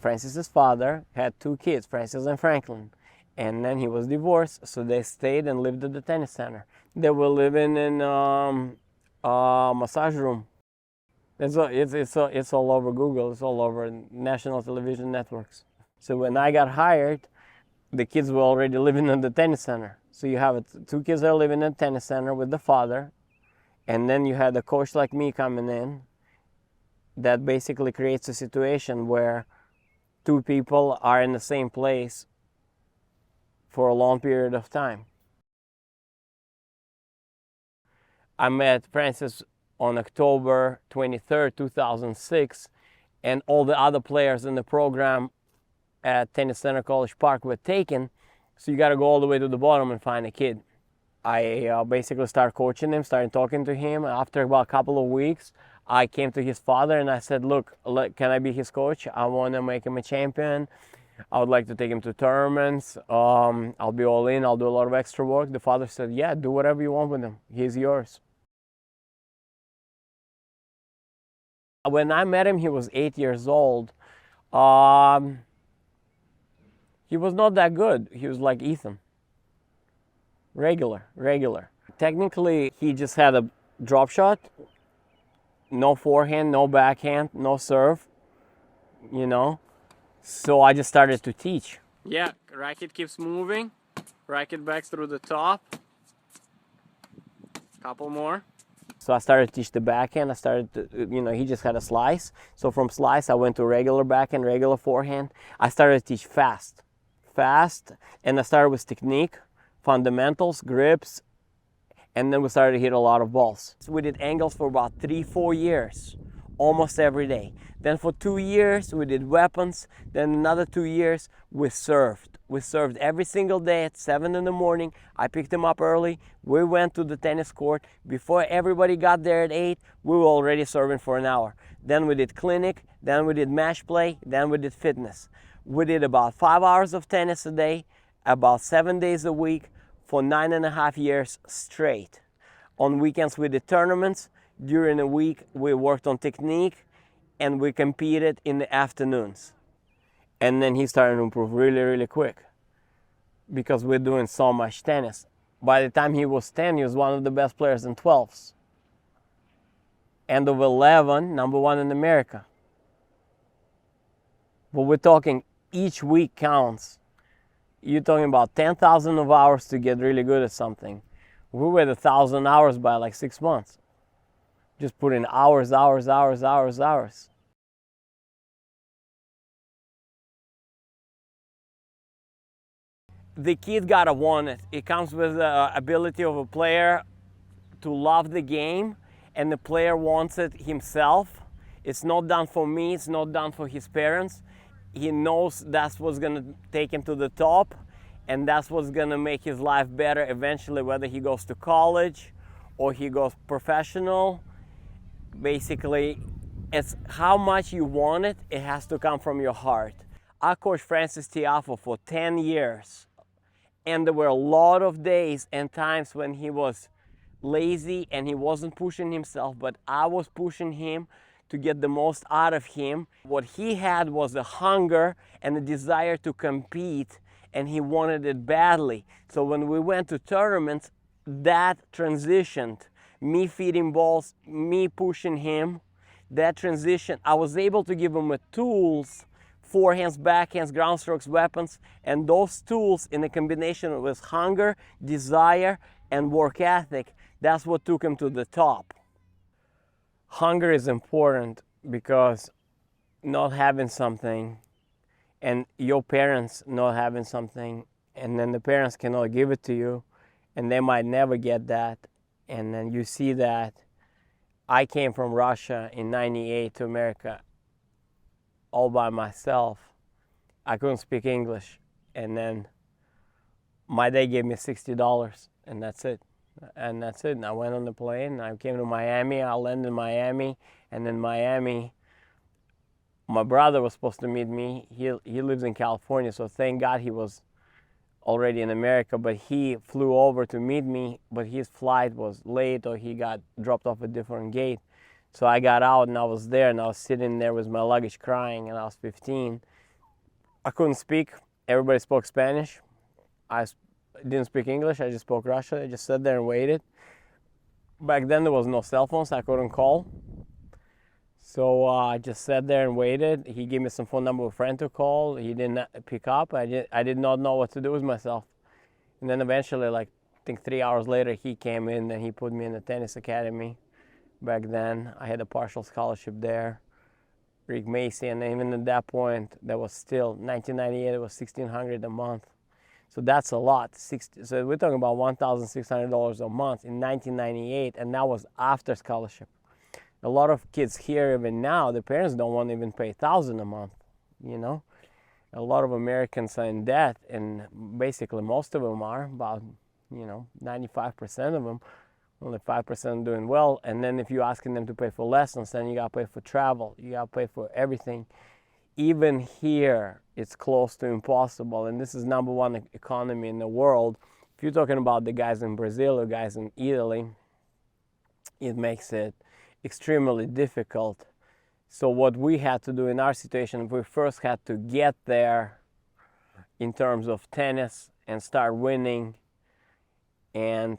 Francis's father had 2 kids, Francis and Franklin. And then he was divorced, so they stayed and lived at the tennis center. They were living in a massage room. It's all over Google. It's all over national television networks. So when I got hired, the kids were already living in the tennis center. So you have 2 kids that are living in the tennis center with the father, and then you had a coach like me coming in. That basically creates a situation where 2 people are in the same place for a long period of time. I met Francis on October 23rd, 2006, and all the other players in the program at Tennis Center College Park were taken, so you got to go all the way to the bottom and find a kid. I basically started coaching him, started talking to him. After about a couple of weeks, I came to his father and I said, look, can I be his coach? I want to make him a champion. I would like to take him to tournaments. I'll be all in. I'll do a lot of extra work. The father said, yeah, do whatever you want with him. He's yours. When I met him, he was 8 years old. He was not that good. He was like Ethan. Regular. Technically, he just had a drop shot. No forehand, no backhand, no serve, you know. So I just started to teach. Yeah, racket keeps moving. Racket backs through the top. Couple more. So I started to teach the backhand. I started to, he just had a slice. So from slice, I went to regular backhand, regular forehand. I started to teach fast. And I started with technique, fundamentals, grips, and then we started to hit a lot of balls. So we did angles for about 3-4 years, almost every day. Then for 2 years, we did weapons. Then another 2 years, we served. We served every single day at 7 in the morning. I picked him up early. We went to the tennis court. Before everybody got there at 8, we were already serving for an hour. Then we did clinic, then we did match play, then we did fitness. We did about 5 hours of tennis a day, about 7 days a week, for 9.5 years straight. On weekends we did tournaments. During the week we worked on technique and we competed in the afternoons. And then he started to improve really quick because we're doing so much tennis. By the time he was 10, he was one of the best players in 12s. End of 11, number 1 in America. But we're talking each week counts. You're talking about 10,000 of hours to get really good at something. We were at 1,000 hours by like 6 months. Just put in hours. The kid gotta want it. It comes with the ability of a player to love the game, and the player wants it himself. It's not done for me, it's not done for his parents. He knows that's what's gonna take him to the top, and that's what's gonna make his life better eventually, whether he goes to college or he goes professional. Basically, it's how much you want it, it has to come from your heart. I coached Francis Tiafoe for 10 years, and there were a lot of days and times when he was lazy and he wasn't pushing himself, but I was pushing him to get the most out of him. What he had was a hunger and a desire to compete, and he wanted it badly. So when we went to tournaments, that transitioned. Me feeding balls, me pushing him, that transition. I was able to give him the tools, forehands, backhands, ground strokes, weapons, and those tools in a combination with hunger, desire, and work ethic, that's what took him to the top. Hunger is important because not having something and your parents not having something, and then the parents cannot give it to you, and they might never get that, and then you see that. I came from Russia in '98 to America all by myself. I couldn't speak English, and then my dad gave me $60, and that's it. And that's it. And I went on the plane, and I came to Miami. I landed in Miami, and in Miami, my brother was supposed to meet me. He lives in California, so thank God he was already in America, but he flew over to meet me, but his flight was late or he got dropped off a different gate. So I got out and I was there and I was sitting there with my luggage crying, and I was 15. I couldn't speak. Everybody spoke Spanish. I didn't speak English. I just spoke Russian. I just sat there and waited. Back then there was no cell phones. I couldn't call. So I just sat there and waited. He gave me some phone number of a friend to call. He didn't pick up. I did not know what to do with myself. And then eventually, like, I think 3 hours later, he came in and he put me in the tennis academy. Back then, I had a partial scholarship there. Rick Macy, and even at that point, that was still 1998. It was $1,600 a month. So that's a lot. So we're talking about $1,600 a month in 1998, and that was after scholarship. A lot of kids here, even now, the parents don't want to even pay $1,000 a month. You know, a lot of Americans are in debt, and basically most of them are, about 95% of them. Only 5% doing well. And then if you're asking them to pay for lessons, then you got to pay for travel. You got to pay for everything. Even here, it's close to impossible. And this is number one economy in the world. If you're talking about the guys in Brazil or guys in Italy, it makes it extremely difficult. So what we had to do in our situation, we first had to get there in terms of tennis and start winning. And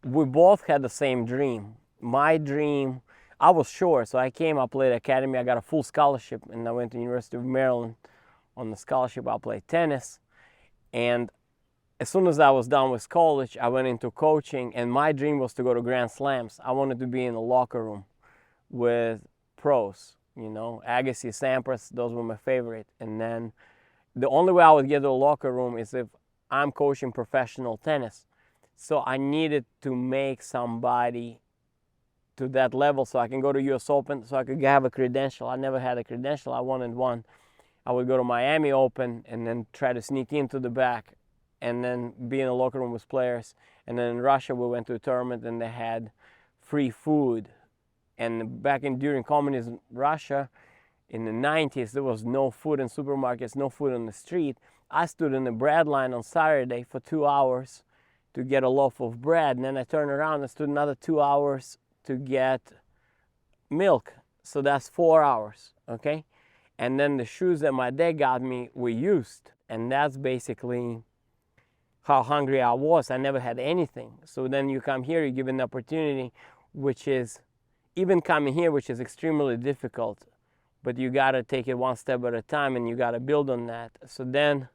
we both had the same dream. My dream, I was short, so I came, I played academy, I got a full scholarship, and I went to University of Maryland on the scholarship. I played tennis, and as soon as I was done with college, I went into coaching, and my dream was to go to Grand Slams. I wanted to be in the locker room with pros, Agassi, Sampras, those were my favorite. And then the only way I would get to the locker room is if I'm coaching professional tennis. So I needed to make somebody to that level so I can go to US Open, so I could have a credential. I never had a credential. I wanted one. I would go to Miami Open and then try to sneak into the back and then be in a locker room with players. And then in Russia, we went to a tournament and they had free food. And during communism Russia, in the 90s, there was no food in supermarkets, no food on the street. I stood in the bread line on Saturday for 2 hours to get a loaf of bread, and then I turned around and stood another 2 hours to get milk. So that's 4 hours, okay? And then the shoes that my dad got me were used, and that's basically how hungry I was. I never had anything. So then you come here, you give an opportunity, which is, even coming here, which is extremely difficult, but you gotta take it one step at a time and you gotta build on that. So then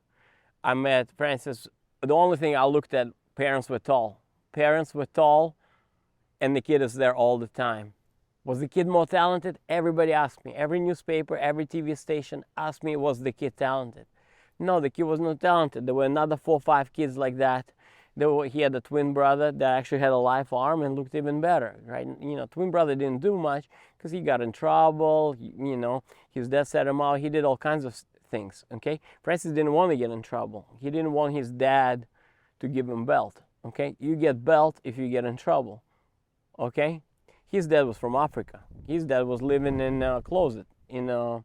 I met Francis. The only thing I looked at, parents were tall. Parents were tall, and the kid is there all the time. Was the kid more talented? Everybody asked me. Every newspaper, every TV station asked me, was the kid talented? No, the kid was not talented. There were another 4 or 5 kids like that. He had a twin brother that actually had a live arm and looked even better, right? Twin brother didn't do much because he got in trouble. His dad set him out. He did all kinds of things, okay? Francis didn't want to get in trouble. He didn't want his dad to give him belt, okay? You get belt if you get in trouble, okay? His dad was from Africa. His dad was living in a closet, in a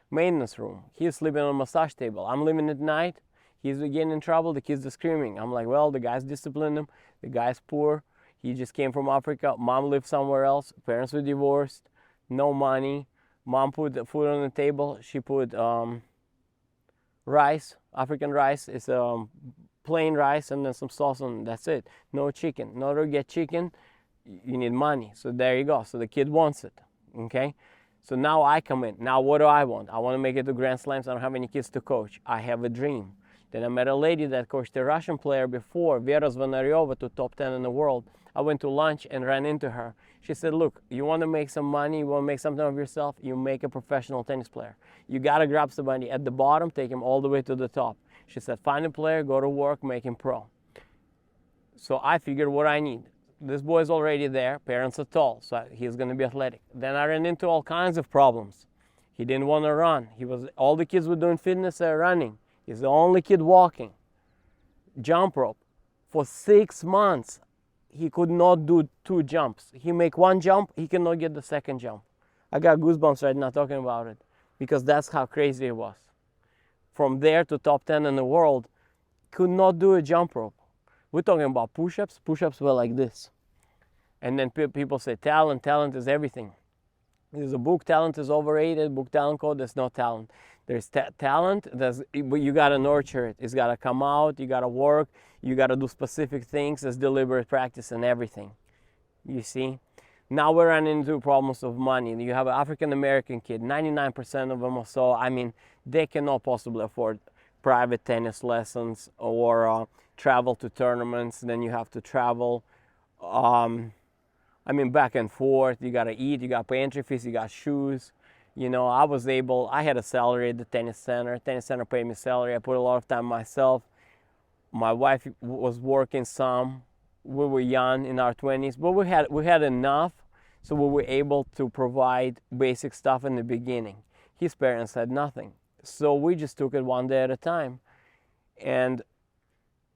maintenance room. He's sleeping on a massage table. I'm living at night. He's getting in trouble. The kids are screaming. I'm like, well, the guys disciplined him. The guy's poor. He just came from Africa. Mom lived somewhere else. Parents were divorced. No money. Mom put the food on the table. She put rice, African rice. It's plain rice and then some sauce on. That's it. No chicken. In order to get chicken, you need money. So there you go. So the kid wants it. Okay. So now I come in. Now what do I want? I want to make it to Grand Slams. I don't have any kids to coach. I have a dream. Then I met a lady that coached a Russian player before, Vera Zvonariova, to top 10 in the world. I went to lunch and ran into her. She said, look, you want to make some money, you want to make something of yourself, you make a professional tennis player. You got to grab somebody at the bottom, take him all the way to the top. She said, find a player, go to work, make him pro. So I figured what I need. This boy's already there, parents are tall, so he's going to be athletic. Then I ran into all kinds of problems. He didn't want to run. All the kids were doing fitness and running. He's the only kid walking. Jump rope. For 6 months, he could not do 2 jumps. He make 1 jump, he cannot get the second jump. I got goosebumps right now talking about it because that's how crazy it was. From there to top 10 in the world, could not do a jump rope. We're talking about push-ups. Push-ups were like this. And then people say talent is everything. There's a book, talent is overrated, book talent code, there's no talent. There's talent, but you gotta nurture it. It's gotta come out, you gotta work, you gotta do specific things, there's deliberate practice and everything. You see? Now we're running into problems of money. You have an African American kid, 99% of them or so, I mean, they cannot possibly afford private tennis lessons or travel to tournaments. Then you have to travel. I mean, back and forth. You gotta eat. You gotta pay entry fees. You got shoes. You know, I had a salary at the tennis center. Tennis center paid me salary. I put a lot of time myself. My wife was working some. We were young in our 20s, but we had enough, so we were able to provide basic stuff in the beginning. His parents had nothing, so we just took it one day at a time, and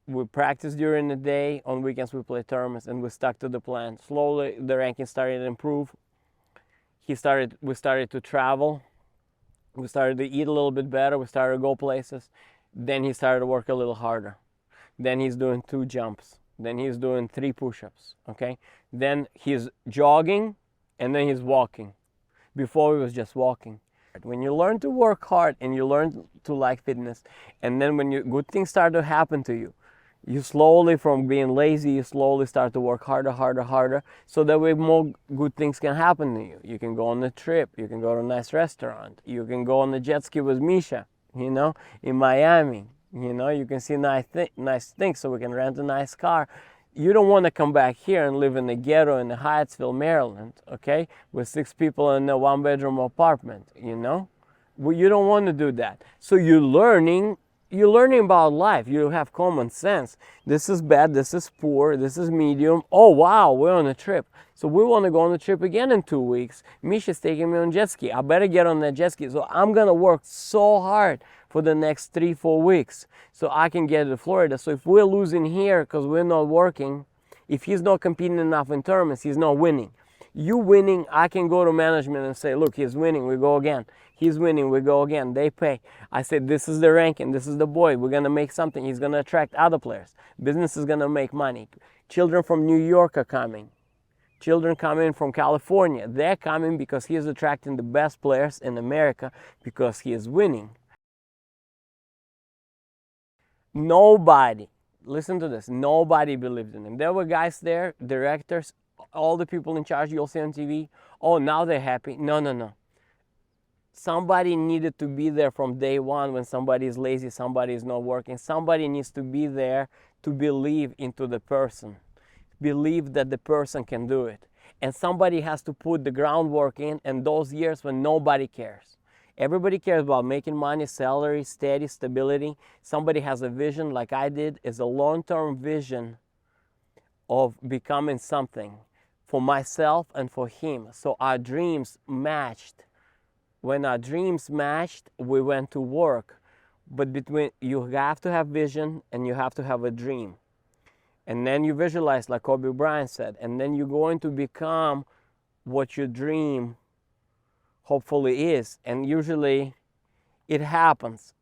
we practiced during the day. On weekends we played tournaments, and we stuck to the plan. Slowly the ranking started to improve. We started to travel. We started to eat a little bit better. We started to go places. Then he started to work a little harder. Then he's doing 2 jumps. Then he's doing 3 push-ups. Okay. Then he's jogging, and then he's walking. Before he was just walking. When you learn to work hard and you learn to like fitness, and then when good things start to happen to you, you slowly, from being lazy, you slowly start to work harder, so that way more good things can happen to you. You can go on a trip, you can go to a nice restaurant, you can go on the jet ski with Misha, you know, in Miami. You know, you can see nice things, so we can rent a nice car. You don't want to come back here and live in the ghetto in the Hyattsville, Maryland, okay, with 6 people in a 1-bedroom apartment, you know? Well, you don't want to do that. So you're learning about life. You have common sense. This is bad, this is poor, this is medium. Oh, wow, we're on a trip. So we want to go on a trip again in 2 weeks. Misha's taking me on jet ski. I better get on that jet ski. So I'm going to work so hard for the next 3-4 weeks so I can get to Florida. So if we're losing here because we're not working, if he's not competing enough in tournaments, he's not winning. You winning, I can go to management and say, look, he's winning, we go again. He's winning, we go again. They pay. I said, this is the ranking, this is the boy. We're going to make something. He's going to attract other players. Business is going to make money. Children from New York are coming. Children coming from California. They're coming because he is attracting the best players in America because he is winning. Nobody, listen to this, nobody believed in him. There were guys there, directors, all the people in charge you'll see on TV. Oh, now they're happy. No. Somebody needed to be there from day one when somebody is lazy, somebody is not working. Somebody needs to be there to believe into the person. Believe that the person can do it. And somebody has to put the groundwork in those years when nobody cares. Everybody cares about making money, salary, steady, stability. Somebody has a vision like I did, is a long-term vision of becoming something for myself and for him. So our dreams matched. When our dreams matched, we went to work. But you have to have vision and you have to have a dream. And then you visualize, like Kobe Bryant said, and then you're going to become what your dream hopefully is. And usually it happens,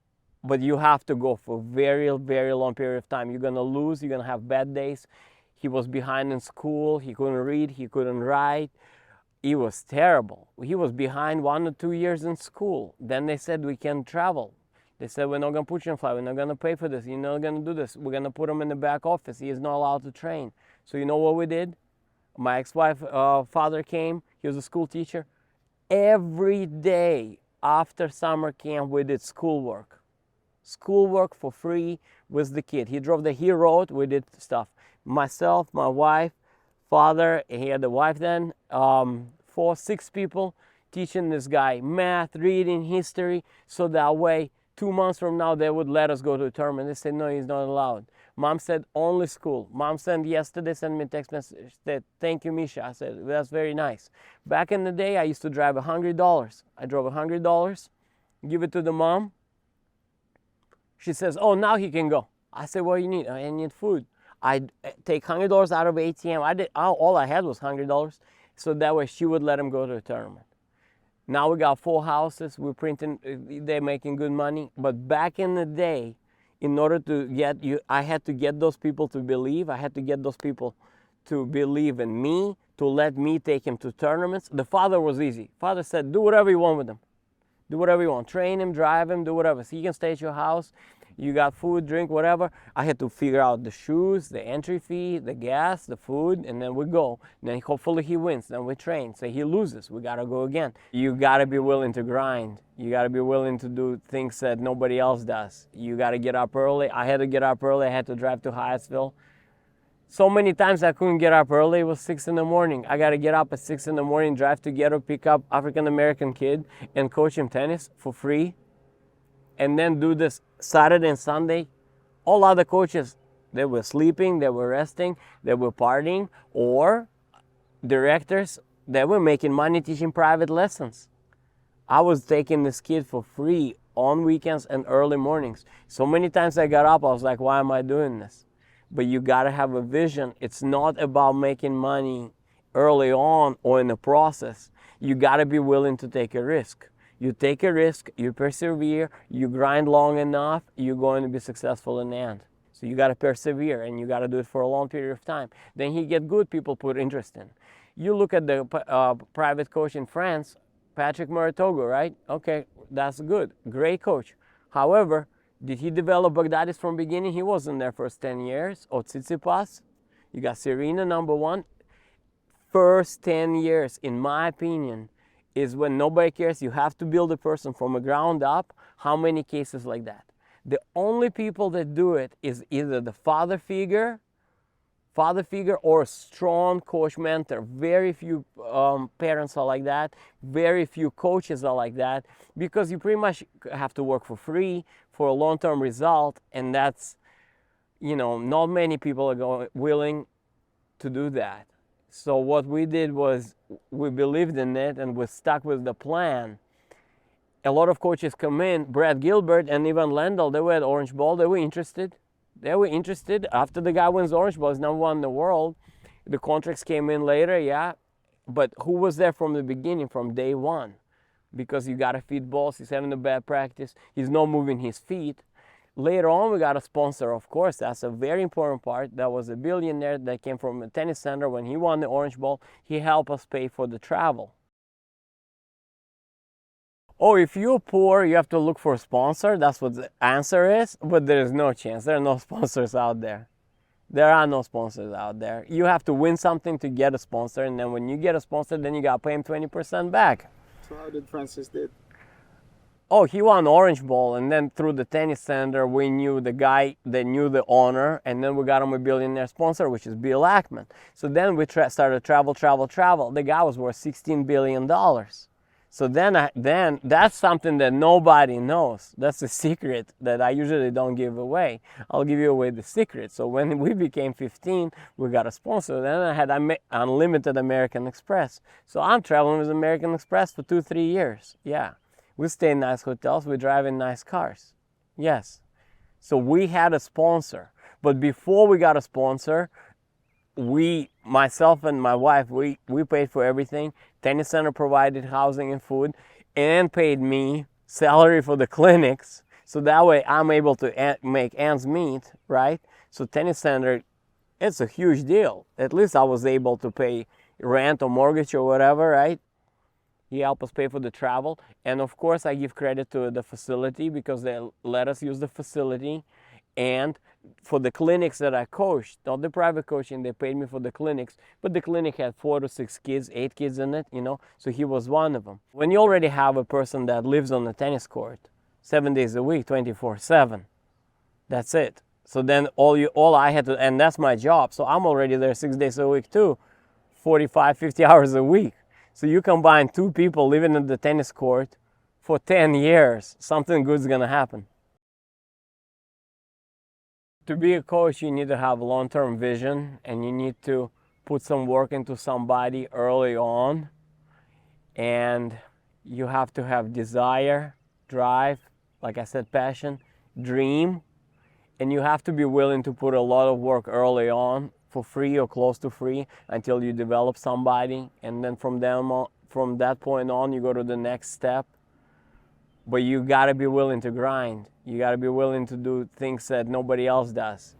but you have to go for a very, very long period of time. You're going to lose, you're going to have bad days. He was behind in school, he couldn't read, he couldn't write. It was terrible. He was behind 1 or 2 years in school. Then they said, we can travel. They said, we're not going to put you on fly. We're not going to pay for this. You're not going to do this. We're going to put him in the back office. He is not allowed to train. So you know what we did? My ex-wife father came. He was a school teacher. Every day after summer camp, we did schoolwork. Schoolwork for free with the kid. He rode, we did stuff. Myself, my wife, father, he had a wife then, 6 people teaching this guy math, reading, history, so that way 2 months from now they would let us go to a tournament. They said, no, he's not allowed. Mom said, only school. Mom sent me a text message, said, thank you, Misha. I said, that's very nice. Back in the day, I used to drive $100. I drove $100, give it to the mom. She says, oh, now he can go. I said, what do you need? I need food. I take $100 out of ATM. All I had was $100, so that way she would let him go to a tournament. Now we got 4 houses. We're printing. They're making good money. But back in the day, in order to get you, I had to get those people to believe. I had to get those people to believe in me, to let me take him to tournaments. The father was easy. Father said, do whatever you want with him. Do whatever you want. Train him, drive him, do whatever. So he can stay at your house. You got food, drink, whatever. I had to figure out the shoes, the entry fee, the gas, the food, and then we go. And then hopefully he wins. Then we train. Say he loses, we gotta go again. You gotta be willing to grind. You gotta be willing to do things that nobody else does. You gotta get up early. I had to get up early. I had to drive to Hyattsville. So many times I couldn't get up early. It was 6 in the morning. I got to get up at 6 in the morning, drive to Ghetto, pick up African-American kid and coach him tennis for free. And then do this Saturday and Sunday. All other coaches, they were sleeping, they were resting, they were partying, or directors, they were making money teaching private lessons. I was taking this kid for free on weekends and early mornings. So many times I got up, I was like, why am I doing this? But you gotta have a vision. It's not about making money early on or in the process. You gotta be willing to take a risk. You take a risk, you persevere, you grind long enough, you're going to be successful in the end. So you gotta persevere and you gotta do it for a long period of time. Then he get good, people put interest in. You look at the private coach in France, Patrick Maritogo, right? Okay, that's good, great coach. However, did he develop Baghdadis from beginning? He wasn't there first 10 years. Or Tsitsipas. You got Serena, number one. First 10 years, in my opinion, is when nobody cares. You have to build a person from the ground up. How many cases like that? The only people that do it is either the father figure or a strong coach mentor. Very few parents are like that. Very few coaches are like that, because you pretty much have to work for free for a long-term result, and that's, not many people are willing to do that. So what we did was we believed in it and we stuck with the plan. A lot of coaches come in, Brad Gilbert and Ivan Lendl, they were at Orange Bowl, they were interested. After the guy wins Orange Bowl, he's number one in the world. The contracts came in later, yeah. But who was there from the beginning, from day one? Because you got to feed balls, he's having a bad practice, he's not moving his feet. Later on, we got a sponsor, of course, that's a very important part. That was a billionaire that came from a tennis center. When he won the Orange Bowl, he helped us pay for the travel. Oh, if you're poor, you have to look for a sponsor. That's what the answer is, but there is no chance. There are no sponsors out there. There are no sponsors out there. You have to win something to get a sponsor, and then when you get a sponsor, then you got to pay him 20% back. So how did Francis did? Oh, he won Orange Bowl, and then through the tennis center, we knew the guy that knew the owner, and then we got him a billionaire sponsor, which is Bill Ackman. So then we started travel. The guy was worth $16 billion. So then that's something that nobody knows. That's a secret that I usually don't give away. I'll give you away the secret. So when we became 15, we got a sponsor. Then I had unlimited American Express. So I'm traveling with American Express for 2-3 years. Yeah. We stay in nice hotels, we drive in nice cars. Yes. So we had a sponsor. But before we got a sponsor, myself and my wife, we paid for everything. Tennis center provided housing and food and paid me salary for the clinics. So that way I'm able to make ends meet, right? So tennis center, it's a huge deal. At least I was able to pay rent or mortgage or whatever, right? He helped us pay for the travel. And of course, I give credit to the facility because they let us use the facility. And for the clinics that I coached, not the private coaching, they paid me for the clinics. But the clinic had 4 to 6 kids, 8 kids in it, so he was one of them. When you already have a person that lives on the tennis court 7 days a week, 24/7, that's it. So then all I had to, and that's my job. So I'm already there 6 days a week too, 45, 50 hours a week. So you combine 2 people living at the tennis court for 10 years, something good's gonna happen. To be a coach, you need to have long-term vision and you need to put some work into somebody early on. And you have to have desire, drive, like I said, passion, dream. And you have to be willing to put a lot of work early on for free or close to free until you develop somebody. And then from that point on, you go to the next step. But you gotta be willing to grind. You gotta be willing to do things that nobody else does.